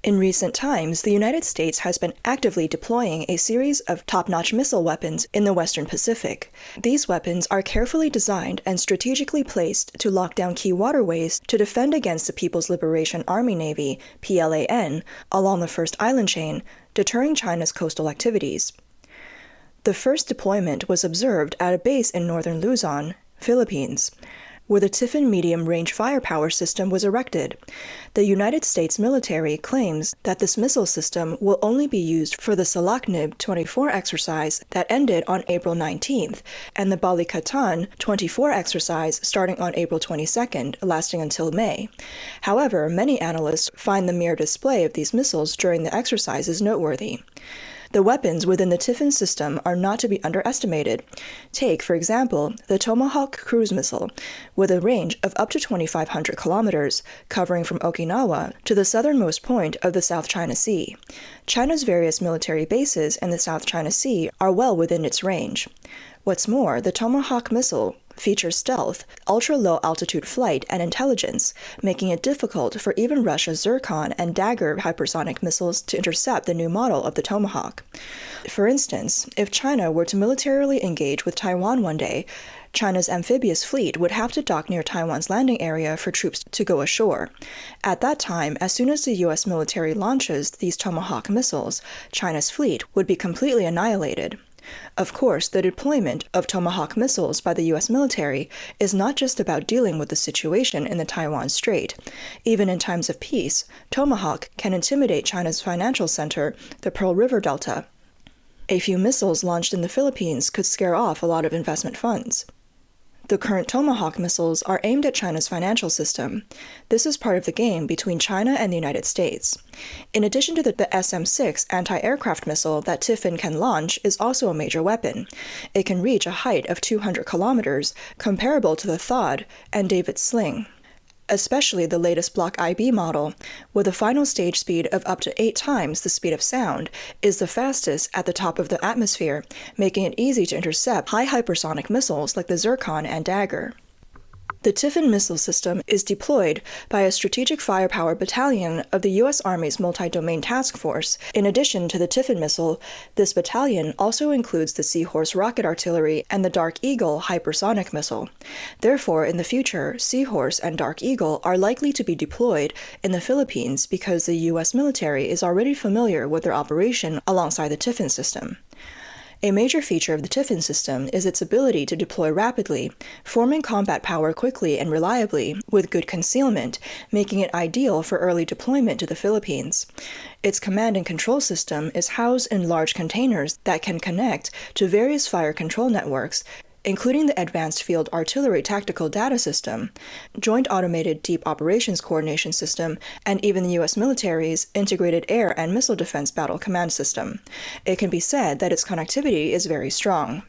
In recent times, the United States has been actively deploying a series of top-notch missile weapons in the Western Pacific. These weapons are carefully designed and strategically placed to lock down key waterways to defend against the People's Liberation Army Navy, PLAN, along the first island chain, deterring China's coastal activities. The first deployment was observed at a base in northern Luzon, Philippines, where the Tiffin medium-range firepower system was erected. The United States military claims that this missile system will only be used for the Salaknib 24 exercise that ended on April 19th, and the Balikatan 24 exercise starting on April 22nd, lasting until May. However, many analysts find the mere display of these missiles during the exercises noteworthy. The weapons within the Tiffin system are not to be underestimated. Take, for example, the Tomahawk cruise missile, with a range of up to 2,500 kilometers, covering from Okinawa to the southernmost point of the South China Sea. China's various military bases in the South China Sea are well within its range. What's more, the Tomahawk missile features stealth, ultra-low altitude flight, and intelligence, making it difficult for even Russia's Zircon and Dagger hypersonic missiles to intercept the new model of the Tomahawk. For instance, if China were to militarily engage with Taiwan one day, China's amphibious fleet would have to dock near Taiwan's landing area for troops to go ashore. At that time, as soon as the U.S. military launches these Tomahawk missiles, China's fleet would be completely annihilated. Of course, the deployment of Tomahawk missiles by the U.S. military is not just about dealing with the situation in the Taiwan Strait. Even in times of peace, Tomahawk can intimidate China's financial center, the Pearl River Delta. A few missiles launched in the Philippines could scare off a lot of investment funds. The current Tomahawk missiles are aimed at China's financial system. This is part of the game between China and the United States. In addition to the SM-6 anti-aircraft missile that Tiffin can launch is also a major weapon. It can reach a height of 200 kilometers, comparable to the THAAD and David's sling. Especially the latest Block IB model, with a final stage speed of up to 8 times the speed of sound, is the fastest at the top of the atmosphere, making it easy to intercept high hypersonic missiles like the Zircon and Dagger. The Tiffin missile system is deployed by a Strategic Firepower Battalion of the U.S. Army's Multi-Domain Task Force. In addition to the Tiffin missile, this battalion also includes the Seahorse rocket artillery and the Dark Eagle hypersonic missile. Therefore, in the future, Seahorse and Dark Eagle are likely to be deployed in the Philippines because the U.S. military is already familiar with their operation alongside the Tiffin system. A major feature of the Tiffin system is its ability to deploy rapidly, forming combat power quickly and reliably, with good concealment, making it ideal for early deployment to the Philippines. Its command and control system is housed in large containers that can connect to various fire control networks, including the Advanced Field Artillery Tactical Data System, Joint Automated Deep Operations Coordination System, and even the U.S. military's Integrated Air and Missile Defense Battle Command System. It can be said that its connectivity is very strong.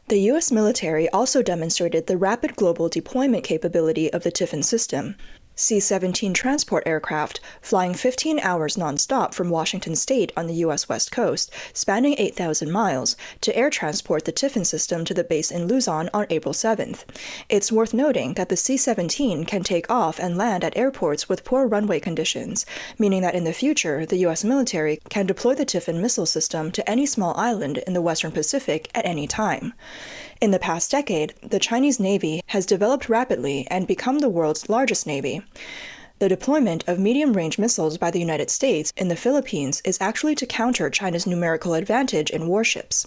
The U.S. military also demonstrated the rapid global deployment capability of the Tiffin system. C-17 transport aircraft, flying 15 hours nonstop from Washington State on the U.S. West Coast, spanning 8,000 miles, to air transport the Tiffin system to the base in Luzon on April 7th. It's worth noting that the C-17 can take off and land at airports with poor runway conditions, meaning that in the future, the U.S. military can deploy the Tiffin missile system to any small island in the Western Pacific at any time. In the past decade, the Chinese Navy has developed rapidly and become the world's largest navy. The deployment of medium-range missiles by the United States in the Philippines is actually to counter China's numerical advantage in warships.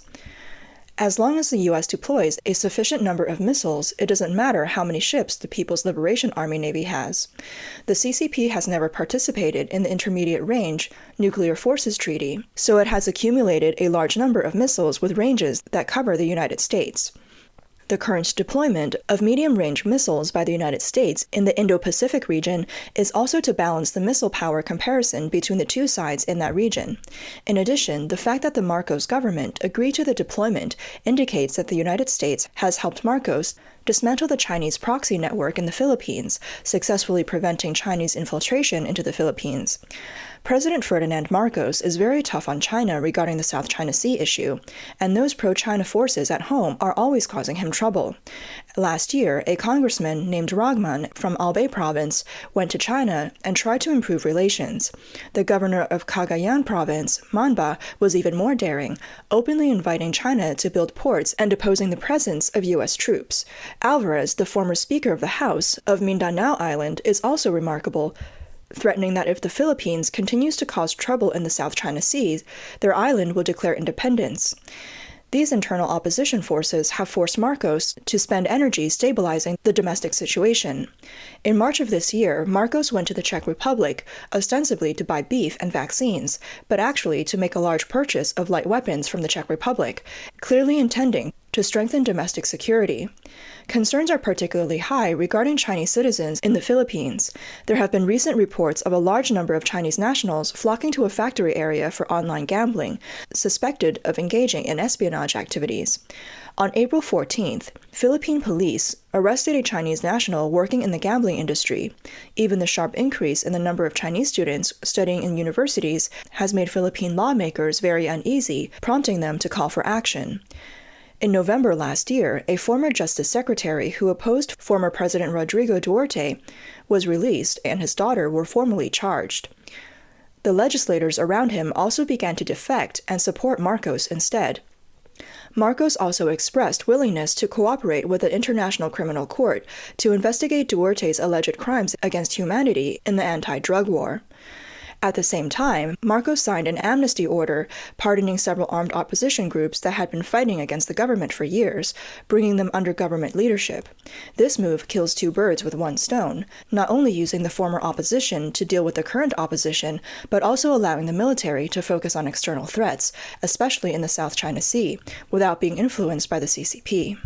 As long as the U.S. deploys a sufficient number of missiles, it doesn't matter how many ships the People's Liberation Army Navy has. The CCP has never participated in the Intermediate Range Nuclear Forces Treaty, so it has accumulated a large number of missiles with ranges that cover the United States. The current deployment of medium-range missiles by the United States in the Indo-Pacific region is also to balance the missile power comparison between the two sides in that region. In addition, the fact that the Marcos government agreed to the deployment indicates that the United States has helped Marcos dismantle the Chinese proxy network in the Philippines, successfully preventing Chinese infiltration into the Philippines. President Ferdinand Marcos is very tough on China regarding the South China Sea issue, and those pro-China forces at home are always causing him trouble. Last year, a congressman named Ragman from Albay province went to China and tried to improve relations. The governor of Cagayan province, Manba, was even more daring, openly inviting China to build ports and opposing the presence of U.S. troops. Alvarez, the former Speaker of the House of Mindanao Island, is also remarkable, threatening that if the Philippines continues to cause trouble in the South China Sea, their island will declare independence. These internal opposition forces have forced Marcos to spend energy stabilizing the domestic situation. In March of this year, Marcos went to the Czech Republic, ostensibly to buy beef and vaccines, but actually to make a large purchase of light weapons from the Czech Republic, clearly intending to strengthen domestic security. Concerns are particularly high regarding Chinese citizens in the Philippines. There have been recent reports of a large number of Chinese nationals flocking to a factory area for online gambling, suspected of engaging in espionage activities. On April 14th, Philippine police arrested a Chinese national working in the gambling industry. Even the sharp increase in the number of Chinese students studying in universities has made Philippine lawmakers very uneasy, prompting them to call for action. In November last year, a former Justice Secretary who opposed former President Rodrigo Duterte was released and his daughter were formally charged. The legislators around him also began to defect and support Marcos instead. Marcos also expressed willingness to cooperate with the International Criminal Court to investigate Duterte's alleged crimes against humanity in the anti-drug war. At the same time, Marcos signed an amnesty order pardoning several armed opposition groups that had been fighting against the government for years, bringing them under government leadership. This move kills two birds with one stone, not only using the former opposition to deal with the current opposition, but also allowing the military to focus on external threats, especially in the South China Sea, without being influenced by the CCP.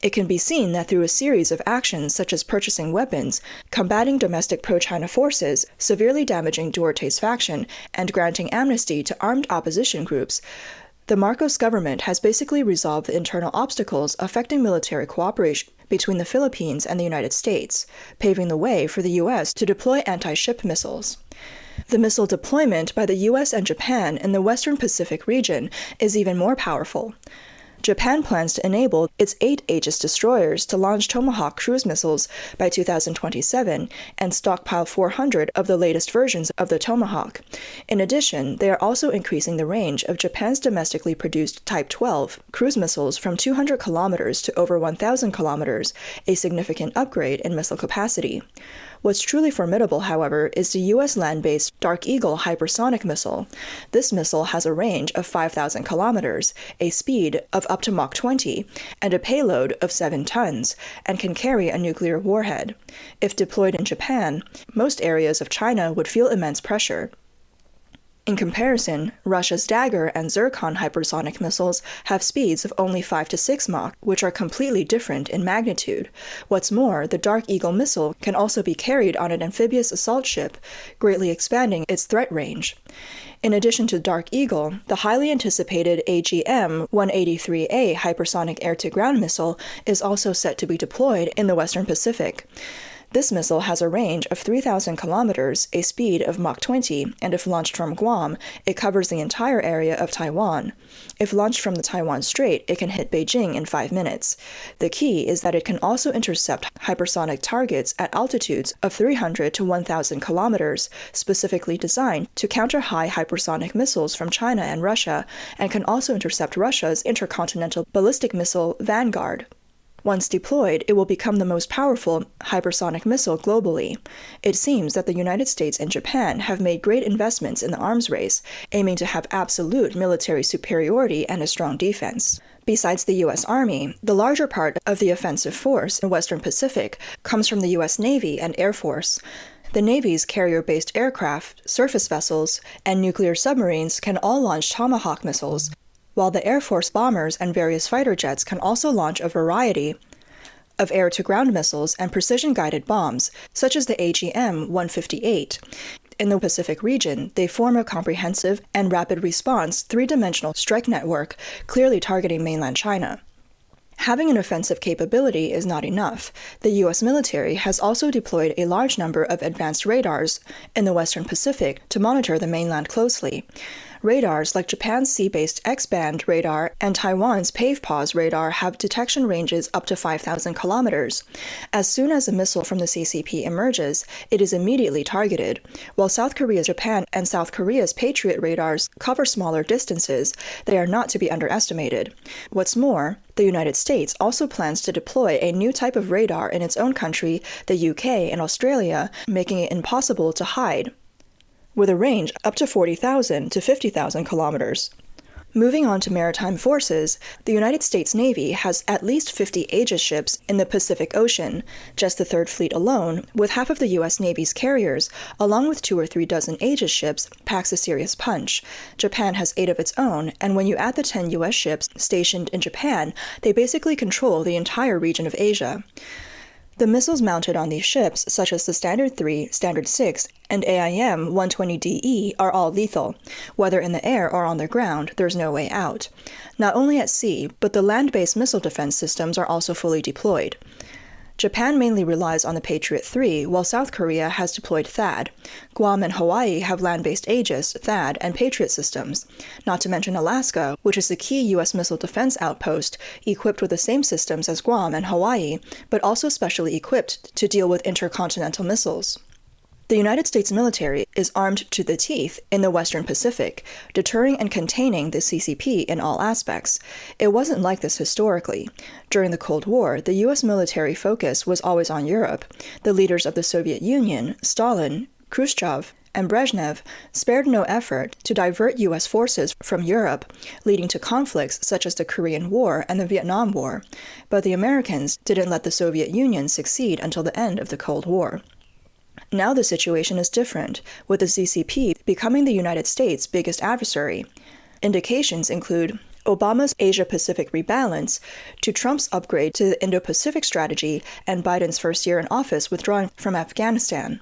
It can be seen that through a series of actions such as purchasing weapons, combating domestic pro-China forces, severely damaging Duterte's faction, and granting amnesty to armed opposition groups, the Marcos government has basically resolved the internal obstacles affecting military cooperation between the Philippines and the United States, paving the way for the U.S. to deploy anti-ship missiles. The missile deployment by the U.S. and Japan in the Western Pacific region is even more powerful. Japan plans to enable its 8 Aegis destroyers to launch Tomahawk cruise missiles by 2027 and stockpile 400 of the latest versions of the Tomahawk. In addition, they are also increasing the range of Japan's domestically produced Type 12 cruise missiles from 200 kilometers to over 1,000 kilometers, a significant upgrade in missile capacity. What's truly formidable, however, is the U.S. land-based Dark Eagle hypersonic missile. This missile has a range of 5,000 kilometers, a speed of up to Mach 20, and a payload of 7 tons, and can carry a nuclear warhead. If deployed in Japan, most areas of China would feel immense pressure. In comparison, Russia's Dagger and Zircon hypersonic missiles have speeds of only 5 to 6 Mach, which are completely different in magnitude. What's more, the Dark Eagle missile can also be carried on an amphibious assault ship, greatly expanding its threat range. In addition to Dark Eagle, the highly anticipated AGM-183A hypersonic air-to-ground missile is also set to be deployed in the Western Pacific. This missile has a range of 3,000 kilometers, a speed of Mach 20, and if launched from Guam, it covers the entire area of Taiwan. If launched from the Taiwan Strait, it can hit Beijing in 5 minutes. The key is that it can also intercept hypersonic targets at altitudes of 300 to 1,000 kilometers, specifically designed to counter high hypersonic missiles from China and Russia, and can also intercept Russia's intercontinental ballistic missile Vanguard. Once deployed, it will become the most powerful hypersonic missile globally. It seems that the United States and Japan have made great investments in the arms race, aiming to have absolute military superiority and a strong defense. Besides the U.S. Army, the larger part of the offensive force in the Western Pacific comes from the U.S. Navy and Air Force. The Navy's carrier-based aircraft, surface vessels, and nuclear submarines can all launch Tomahawk missiles, while the Air Force bombers and various fighter jets can also launch a variety of air-to-ground missiles and precision-guided bombs, such as the AGM-158. In the Pacific region, they form a comprehensive and rapid response three-dimensional strike network, clearly targeting mainland China. Having an offensive capability is not enough. The U.S. military has also deployed a large number of advanced radars in the Western Pacific to monitor the mainland closely. Radars like Japan's sea-based X-band radar and Taiwan's PAVE-PAWS radar have detection ranges up to 5,000 kilometers. As soon as a missile from the CCP emerges, it is immediately targeted. While South Korea's Japan and South Korea's Patriot radars cover smaller distances, they are not to be underestimated. What's more, the United States also plans to deploy a new type of radar in its own country, the UK and Australia, making it impossible to hide, with a range up to 40,000 to 50,000 kilometers. Moving on to maritime forces, the United States Navy has at least 50 Aegis ships in the Pacific Ocean. Just the Third Fleet alone, with half of the U.S. Navy's carriers, along with 2 or 3 dozen Aegis ships, packs a serious punch. Japan has 8 of its own, and when you add the 10 U.S. ships stationed in Japan, they basically control the entire region of Asia. The missiles mounted on these ships, such as the Standard 3, Standard 6, and AIM-120DE, are all lethal. Whether in the air or on the ground, there's no way out. Not only at sea, but the land-based missile defense systems are also fully deployed. Japan mainly relies on the Patriot 3, while South Korea has deployed THAAD. Guam and Hawaii have land-based Aegis, THAAD, and Patriot systems. Not to mention Alaska, which is the key U.S. missile defense outpost, equipped with the same systems as Guam and Hawaii, but also specially equipped to deal with intercontinental missiles. The United States military is armed to the teeth in the Western Pacific, deterring and containing the CCP in all aspects. It wasn't like this historically. During the Cold War, the U.S. military focus was always on Europe. The leaders of the Soviet Union, Stalin, Khrushchev, and Brezhnev spared no effort to divert U.S. forces from Europe, leading to conflicts such as the Korean War and the Vietnam War. But the Americans didn't let the Soviet Union succeed until the end of the Cold War. Now the situation is different, with the CCP becoming the United States' biggest adversary. Indications include Obama's Asia-Pacific rebalance to Trump's upgrade to the Indo-Pacific strategy and Biden's first year in office withdrawing from Afghanistan.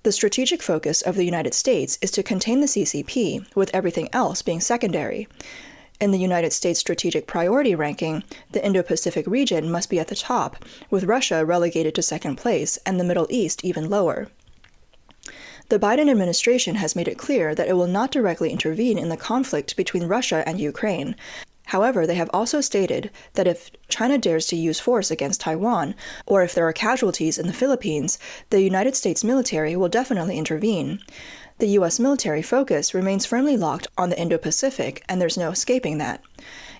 The strategic focus of the United States is to contain the CCP, with everything else being secondary. In the United States strategic priority ranking, the Indo-Pacific region must be at the top, with Russia relegated to second place and the Middle East even lower. The Biden administration has made it clear that it will not directly intervene in the conflict between Russia and Ukraine. However, they have also stated that if China dares to use force against Taiwan, or if there are casualties in the Philippines, the United States military will definitely intervene. The U.S. military focus remains firmly locked on the Indo-Pacific, and there's no escaping that.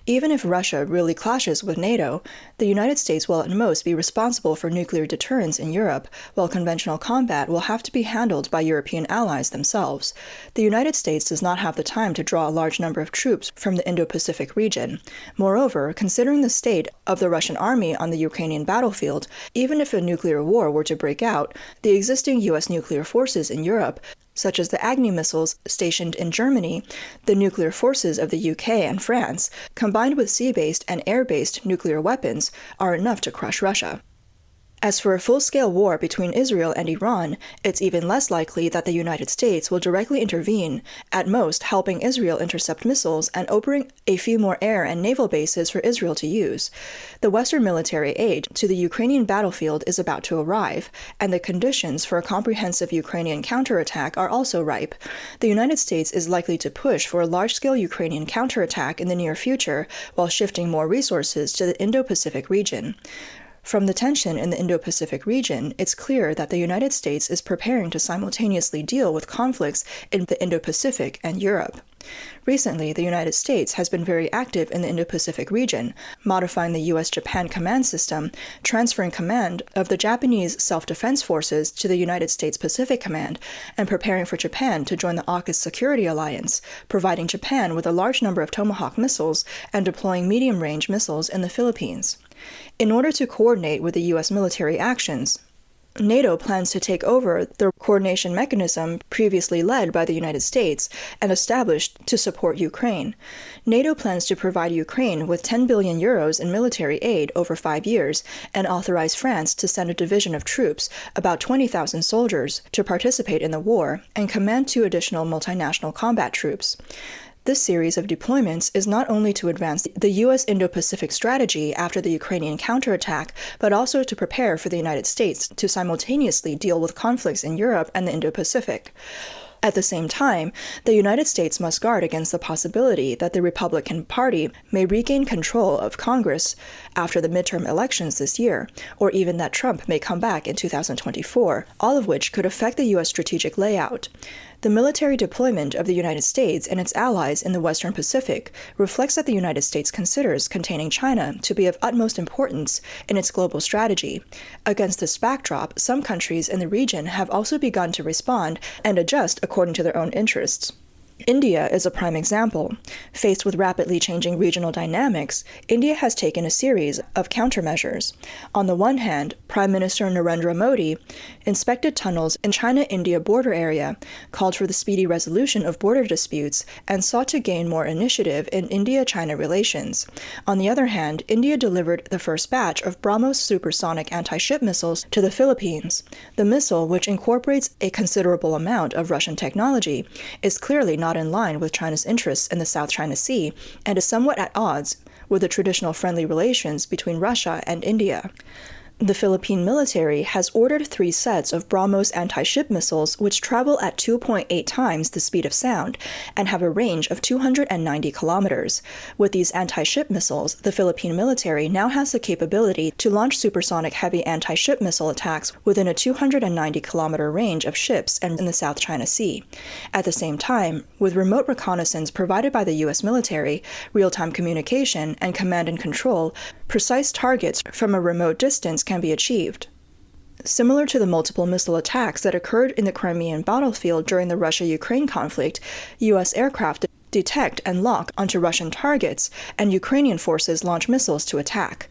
Even if Russia really clashes with NATO, the United States will at most be responsible for nuclear deterrence in Europe, while conventional combat will have to be handled by European allies themselves. The United States does not have the time to draw a large number of troops from the Indo-Pacific region. Moreover, considering the state of the Russian army on the Ukrainian battlefield, even if a nuclear war were to break out, the existing U.S. nuclear forces in Europe, such as the Agni missiles stationed in Germany, the nuclear forces of the UK and France, combined with sea-based and air-based nuclear weapons, are enough to crush Russia. As for a full-scale war between Israel and Iran, it's even less likely that the United States will directly intervene, at most helping Israel intercept missiles and opening a few more air and naval bases for Israel to use. The Western military aid to the Ukrainian battlefield is about to arrive, and the conditions for a comprehensive Ukrainian counterattack are also ripe. The United States is likely to push for a large-scale Ukrainian counterattack in the near future, while shifting more resources to the Indo-Pacific region. From the tension in the Indo-Pacific region, it's clear that the United States is preparing to simultaneously deal with conflicts in the Indo-Pacific and Europe. Recently, the United States has been very active in the Indo-Pacific region, modifying the U.S.-Japan command system, transferring command of the Japanese self-defense forces to the United States Pacific Command, and preparing for Japan to join the AUKUS security alliance, providing Japan with a large number of Tomahawk missiles and deploying medium-range missiles in the Philippines. In order to coordinate with the U.S. military actions, NATO plans to take over the coordination mechanism previously led by the United States and established to support Ukraine. NATO plans to provide Ukraine with 10 billion euros in military aid over 5 years and authorize France to send a division of troops, about 20,000 soldiers, to participate in the war and command 2 additional multinational combat troops. This series of deployments is not only to advance the U.S. Indo-Pacific strategy after the Ukrainian counterattack, but also to prepare for the United States to simultaneously deal with conflicts in Europe and the Indo-Pacific. At the same time, the United States must guard against the possibility that the Republican Party may regain control of Congress after the midterm elections this year, or even that Trump may come back in 2024, all of which could affect the U.S. strategic layout. The military deployment of the United States and its allies in the Western Pacific reflects that the United States considers containing China to be of utmost importance in its global strategy. Against this backdrop, some countries in the region have also begun to respond and adjust according to their own interests. India is a prime example. Faced with rapidly changing regional dynamics, India has taken a series of countermeasures. On the one hand, Prime Minister Narendra Modi inspected tunnels in China-India border area, called for the speedy resolution of border disputes, and sought to gain more initiative in India-China relations. On the other hand, India delivered the first batch of BrahMos supersonic anti-ship missiles to the Philippines. The missile, which incorporates a considerable amount of Russian technology, is clearly not in line with China's interests in the South China Sea and is somewhat at odds with the traditional friendly relations between Russia and India. The Philippine military has ordered 3 sets of BrahMos anti-ship missiles which travel at 2.8 times the speed of sound and have a range of 290 kilometers. With these anti-ship missiles, the Philippine military now has the capability to launch supersonic heavy anti-ship missile attacks within a 290-kilometer range of ships and in the South China Sea. At the same time, with remote reconnaissance provided by the U.S. military, real-time communication, and command and control, precise targets from a remote distance can be achieved. Similar to the multiple missile attacks that occurred in the Crimean battlefield during the Russia-Ukraine conflict, U.S. aircraft detect and lock onto Russian targets, and Ukrainian forces launch missiles to attack.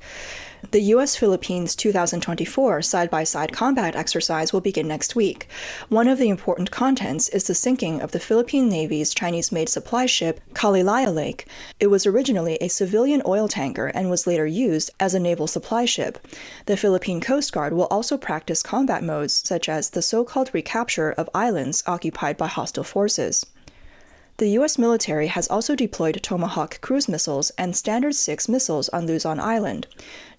The U.S.-Philippines 2024 side-by-side combat exercise will begin next week. One of the important contents is the sinking of the Philippine Navy's Chinese-made supply ship Galileo Lake. It was originally a civilian oil tanker and was later used as a naval supply ship. The Philippine Coast Guard will also practice combat modes such as the so-called recapture of islands occupied by hostile forces. The U.S. military has also deployed Tomahawk cruise missiles and Standard 6 missiles on Luzon Island.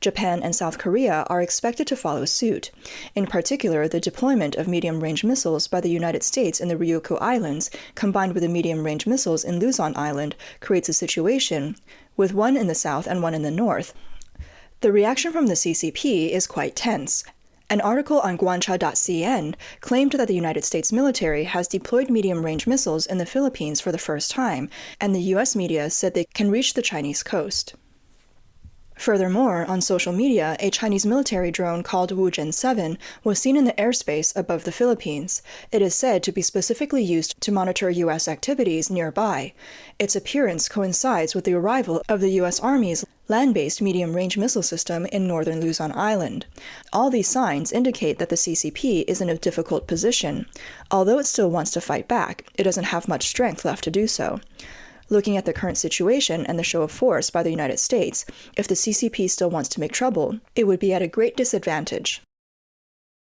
Japan and South Korea are expected to follow suit. In particular, the deployment of medium-range missiles by the United States in the Ryukyu Islands, combined with the medium-range missiles in Luzon Island, creates a situation with one in the south and one in the north. The reaction from the CCP is quite tense. An article on Guancha.cn claimed that the United States military has deployed medium-range missiles in the Philippines for the first time, and the U.S. media said they can reach the Chinese coast. Furthermore, on social media, a Chinese military drone called Wuzhen 7 was seen in the airspace above the Philippines. It is said to be specifically used to monitor U.S. activities nearby. Its appearance coincides with the arrival of the U.S. Army's land-based medium-range missile system in northern Luzon Island. All these signs indicate that the CCP is in a difficult position. Although it still wants to fight back, it doesn't have much strength left to do so. Looking at the current situation and the show of force by the United States, if the CCP still wants to make trouble, it would be at a great disadvantage.